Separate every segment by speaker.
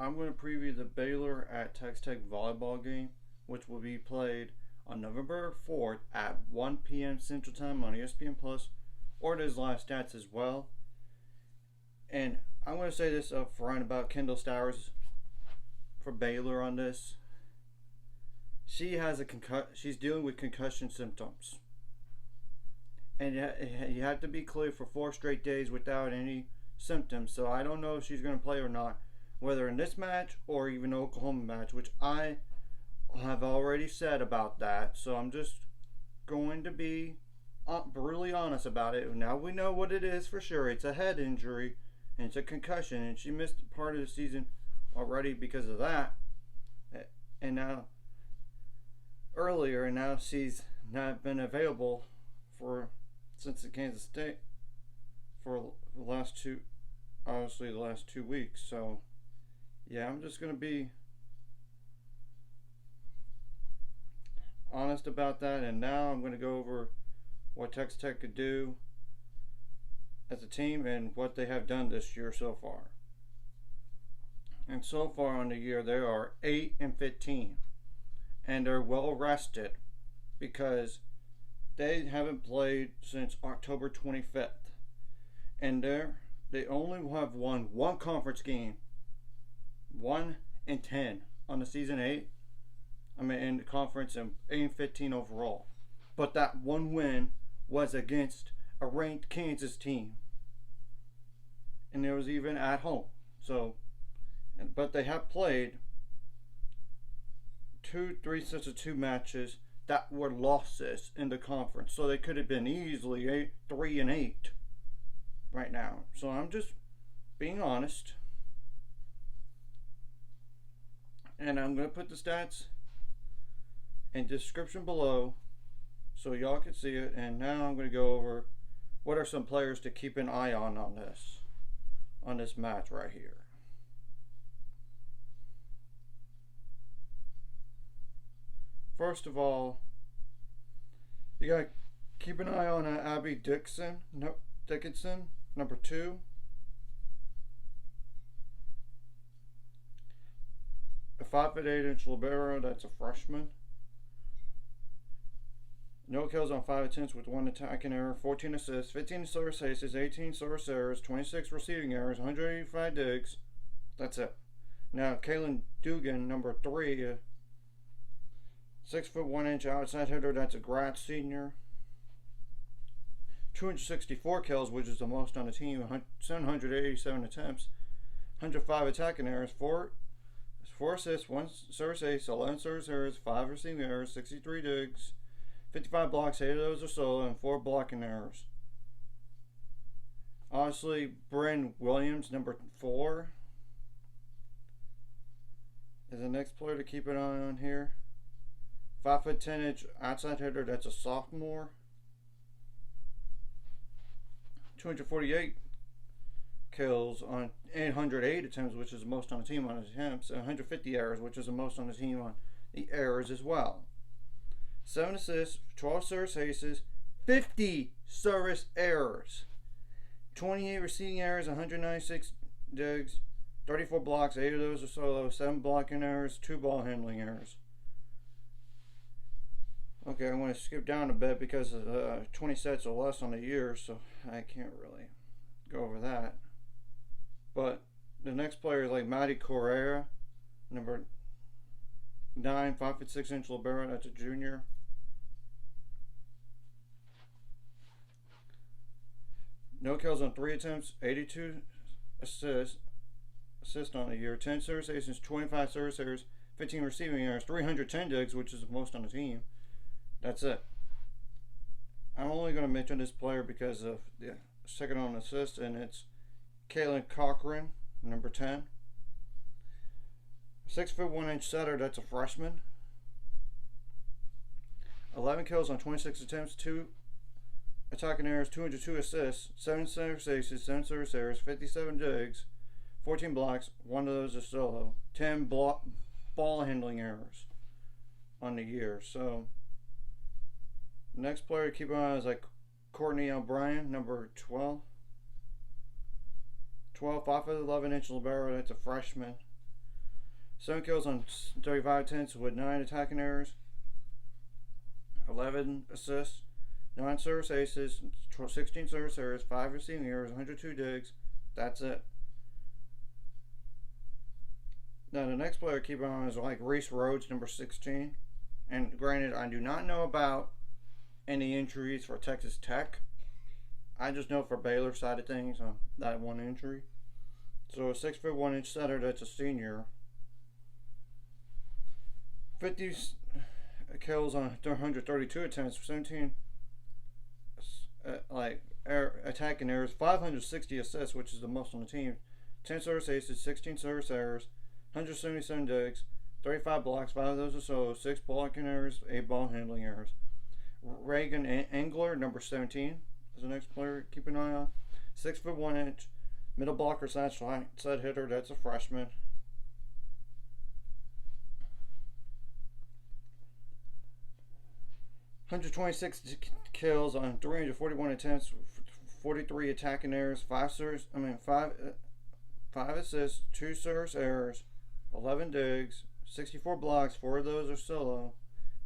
Speaker 1: I'm going to preview the Baylor at Texas Tech volleyball game, which will be played on November 4th at 1 p.m. Central Time on ESPN Plus, or there's live stats as well. And I'm going to say this up front about Kendall Stowers for Baylor on this. She has she's dealing with concussion symptoms, and you have to be clear for 4 straight days without any symptoms. So I don't know if she's going to play or not, whether in this match or even the Oklahoma match, which I have already said about that. So I'm just going to be brutally honest about it. Now we know what it is for sure. It's a head injury and it's a concussion, and she missed part of the season already because of that. And now she's not been available since the Kansas State for the last 2 weeks. So yeah, I'm just gonna be honest about that, and now I'm gonna go over what Texas Tech could do as a team and what they have done this year so far. And so far on the year, they are 8-15, and they're well rested because they haven't played since October 25th, and they only have won one conference game, 1-10 on the season 8. In the conference, and 8-15 overall. But that one win was against a ranked Kansas team, and it was even at home. But they have played 3 sets of 2 matches that were losses in the conference, so they could have been easily 3-8 right now. So I'm just being honest, and I'm gonna put the stats in description below so y'all can see it. And now I'm going to go over what are some players to keep an eye on this match right here. First of all, you got to keep an eye on Abby Dickinson, number 2. A 5'8" libero, that's a freshman. No kills on 5 attempts with 1 attacking error, 14 assists, 15 service aces, 18 service errors, 26 receiving errors, 185 digs. That's it. Now, Kaylin Dugan, number 3, 6'1" outside hitter. That's a grad senior. 264 kills, which is the most on the team. 787 attempts, 105 attacking errors, 4 assists, 1 service ace, 11 service errors, 5 receiving errors, 63 digs. 55 blocks, 8 of those are solo, and 4 blocking errors. Obviously, Bryn Williams, number 4, is the next player to keep an eye on here. 5'10" outside hitter, that's a sophomore. 248 kills on 808 attempts, which is the most on the team on attempts, and 150 errors, which is the most on the team on the errors as well. 7 assists, 12 service aces, 50 service errors, 28 receiving errors, 196 digs, 34 blocks, 8 of those are solo, 7 blocking errors, 2 ball handling errors. Okay, I'm going to skip down a bit because 20 sets or less on the year, so I can't really go over that. But the next player is like Maddie Correa, number 9, 5'6" libero, that's a junior. No kills on 3 attempts, 82 assists on the year, 10 service aces, 25 service errors, 15 receiving errors, 310 digs, which is the most on the team. That's it. I'm only going to mention this player because of the second on assist, and it's Kaylin Cochran, number 10. 6'1" setter, that's a freshman. 11 kills on 26 attempts, 2 attacking errors, 202 assists, 7 service aces, 7 service errors, 57 digs, 14 blocks, 1 of those is solo, 10 ball handling errors on the year. So, next player to keep an eye on is like Courtney O'Brien, number 12. 5'11" libero, that's a freshman. 7 kills on 35 attempts with 9 attacking errors, 11 assists, 9 service aces, 16 service errors, 5 receiving errors, 102 digs. That's it. Now the next player to keep an eye on is like Reese Rhodes, number 16. And granted, I do not know about any injuries for Texas Tech. I just know for Baylor side of things on that one injury. So a 6'1" setter that's a senior. 50 kills on 132 attempts, 17 attacking errors, 560 assists, which is the most on the team. 10 service aces, 16 service errors, 177 digs, 35 blocks, 5 of those are solos, 6 blocking errors, 8 ball handling errors. Reagan Engler, number 17, is the next player to keep an eye on. 6'1", middle blocker slash side hitter, that's a freshman. (126 kills on 341 attempts, 43 attacking errors, 5 assists, 2 service errors, 11 digs, 64 blocks, 4 of those are solo,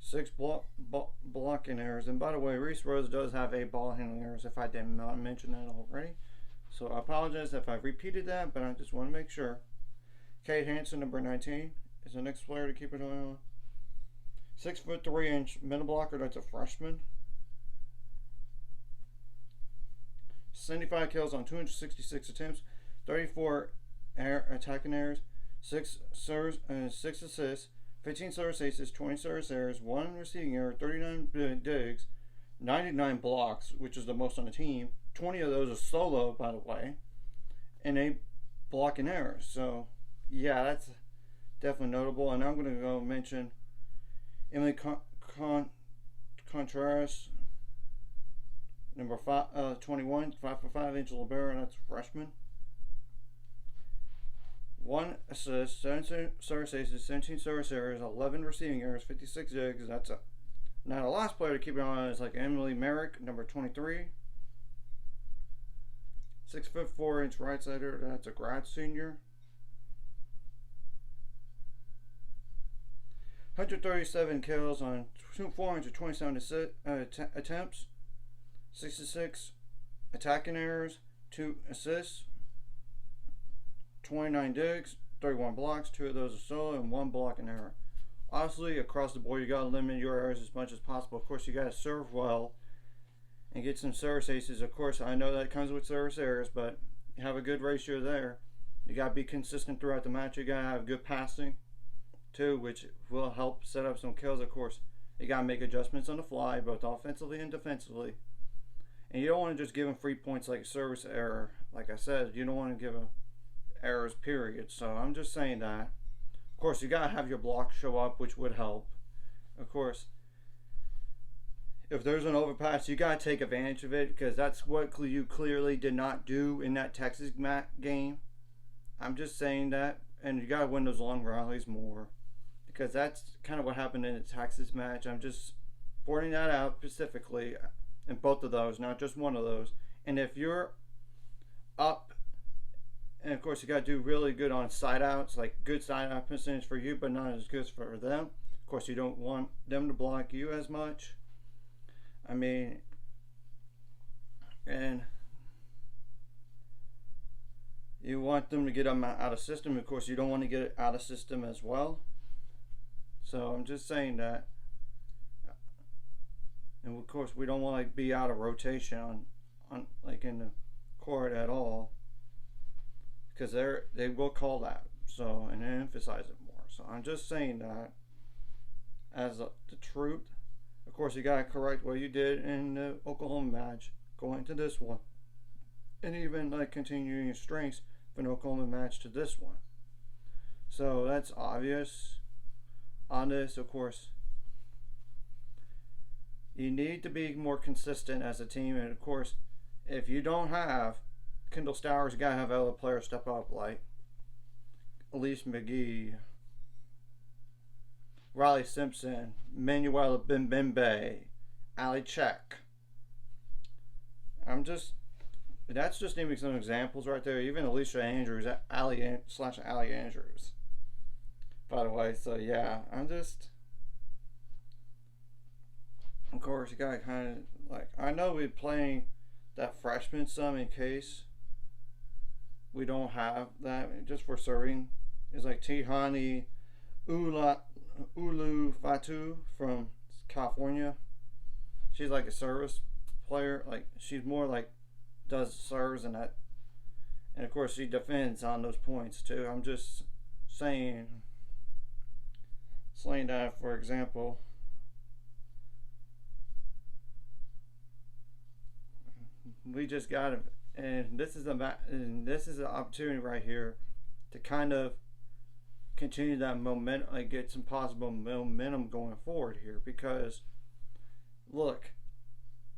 Speaker 1: 6 blocking errors. And by the way, Reese Rhodes does have 8 ball handling errors, if I did not mention that already. So I apologize if I repeated that, but I just want to make sure. Kate Hansen, number 19, is the next player to keep an eye on. 6'3" middle blocker, that's a freshman. 75 kills on 266 attempts, 34 attacking errors, 6 assists, 15 service aces, 20 service errors, 1 receiving error, 39 digs, 99 blocks, which is the most on the team. 20 of those are solo, by the way, and 8 blocking errors. So, yeah, that's definitely notable. And I'm going to go mention Emily Contreras, number 21, 5'5" libero, that's a freshman. 1 assist, 7 service aces, 17 service errors, 11 receiving errors, 56 digs. That's a. Now the last player to keep an eye on is like Emily Merrick, number 23. 6'4" right sider, that's a grad senior. 137 kills on 427 attempts, 66 attacking errors, 2 assists, 29 digs, 31 blocks, 2 of those are solo, and 1 blocking error. Obviously, across the board, you got to limit your errors as much as possible. Of course, you got to serve well and get some service aces. Of course, I know that comes with service errors, but you have a good ratio there. You got to be consistent throughout the match. You got to have good passing too, which will help set up some kills. Of course, you got to make adjustments on the fly, both offensively and defensively. And you don't want to just give them free points like service error. Like I said, you don't want to give them errors, period. So I'm just saying that. Of course, you got to have your block show up, which would help. Of course, if there's an overpass, you got to take advantage of it, because that's what you clearly did not do in that Texas game. I'm just saying that. And you got to win those long rallies more, because that's kind of what happened in the Texas match. I'm just pointing that out specifically in both of those, not just one of those. And if you're up, and of course you got to do really good on side outs, like good side out percentage for you, but not as good for them. Of course, you don't want them to block you as much. I mean, and you want them to get them out of system. Of course, you don't want to get it out of system as well. So I'm just saying that. And of course, we don't want to be out of rotation on like in the court at all, because they will call that. So, and emphasize it more. So I'm just saying that as the truth. Of course, you gotta correct what you did in the Oklahoma match going to this one, and even like continuing your strengths from the Oklahoma match to this one. So that's obvious on this. Of course, you need to be more consistent as a team, and of course, if you don't have Kendall Stowers, you gotta have other players step up, like Elise McGee, Riley Simpson, Manuela Bimbimbe, Ali Check. That's just naming some examples right there. Even Alicia Andrews, Ali Andrews. by the way. So yeah, I'm just. Of course, you gotta kind of like. I know we're playing that freshman some in case we don't have that just for serving. It's like Tihani Ulu Fatu from California. She's like a service player. Like she's more like does serves and that, and of course she defends on those points too. I'm just saying, that for example. We just got to, and this is an opportunity right here to kind of continue that momentum, like get some possible momentum going forward here. Because look,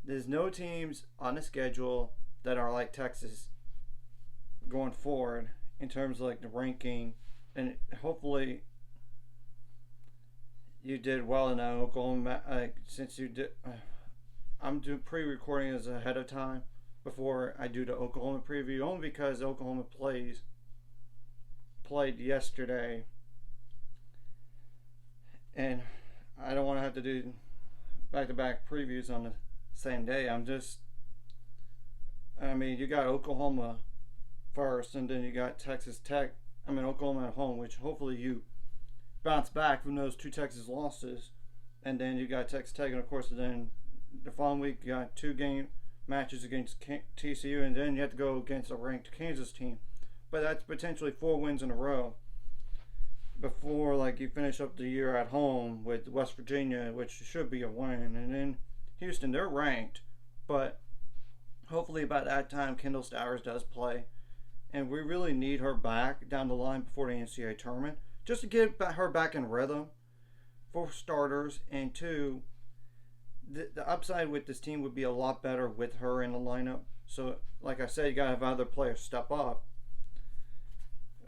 Speaker 1: there's no teams on the schedule that are like Texas going forward in terms of like the ranking, and hopefully you did well in that Oklahoma. Since you did, I'm doing pre-recording as ahead of time before I do the Oklahoma preview, only because Oklahoma played yesterday, and I don't want to have to do back-to-back previews on the same day. You got Oklahoma first, and then you got Texas Tech. Oklahoma at home, which hopefully you bounce back from those 2 Texas losses, and then you got Texas Tech, and of course then the following week you got 2 game matches against TCU, and then you have to go against a ranked Kansas team. But that's potentially 4 wins in a row before like you finish up the year at home with West Virginia, which should be a win, and then Houston, they're ranked, but hopefully by that time Kendall Stowers does play, and we really need her back down the line before the NCAA tournament just to get her back in rhythm, for starters, and 2, the upside with this team would be a lot better with her in the lineup. So, like I said, you gotta have other players step up.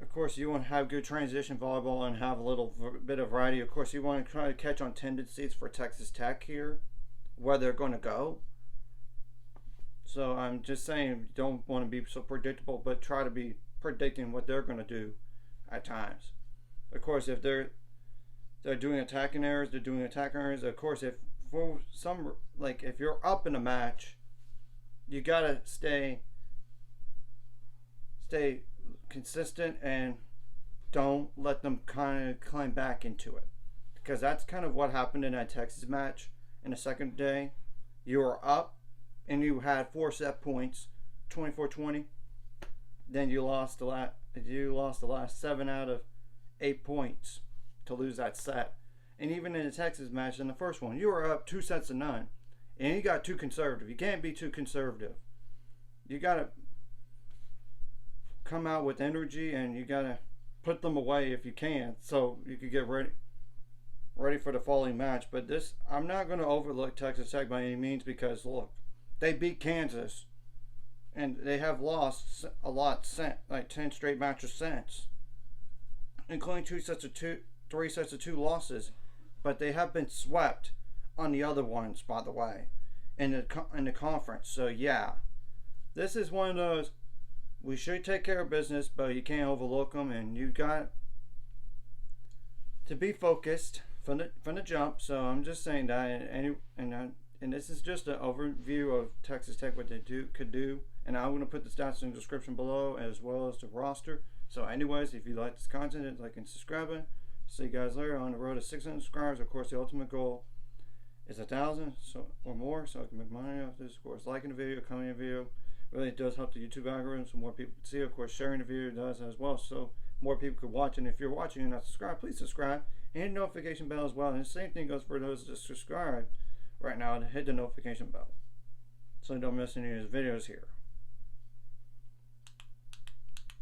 Speaker 1: Of course, you want to have good transition volleyball and have a little bit of variety. Of course, you want to try to catch on tendencies for Texas Tech here, where they're going to go. So I'm just saying, you don't want to be so predictable, but try to be predicting what they're going to do at times. Of course, if they're doing attacking errors, they're doing attacking errors. Of course, if for some, like if you're up in a match, you gotta stay consistent and don't let them kind of climb back into it, because that's kind of what happened in that Texas match in the second day. You were up and you had 4 set points, 24-20. Then you lost the last 7 out of 8 points to lose that set. And even in the Texas match, in the first one, you were up 2 sets to none, and you got too conservative. You can't be too conservative. You gotta come out with energy, and you gotta put them away if you can, so you could get ready for the following match. But this, I'm not going to overlook Texas Tech by any means, because look, they beat Kansas, and they have lost a lot since, like 10 straight matches since, including 3 sets of 2 losses. But they have been swept on the other ones, by the way, in the conference. So yeah, this is one of those, we should take care of business, but you can't overlook them, and you got to be focused from the jump. So I'm just saying that, and this is just an overview of Texas Tech, what they could do, and I'm going to put the stats in the description below as well as the roster. So anyways, if you like this content, like and subscribing. See you guys later on the road to 600 subscribers. Of course, the ultimate goal is 1,000 or more, so I can make money off this. Of course, liking the video, commenting the video really does help the YouTube algorithm, so more people can see. Of course, sharing the video does as well, so more people could watch. And if you're watching and not subscribed, please subscribe and hit the notification bell as well. And the same thing goes for those that subscribe right now, to hit the notification bell so you don't miss any of his videos here.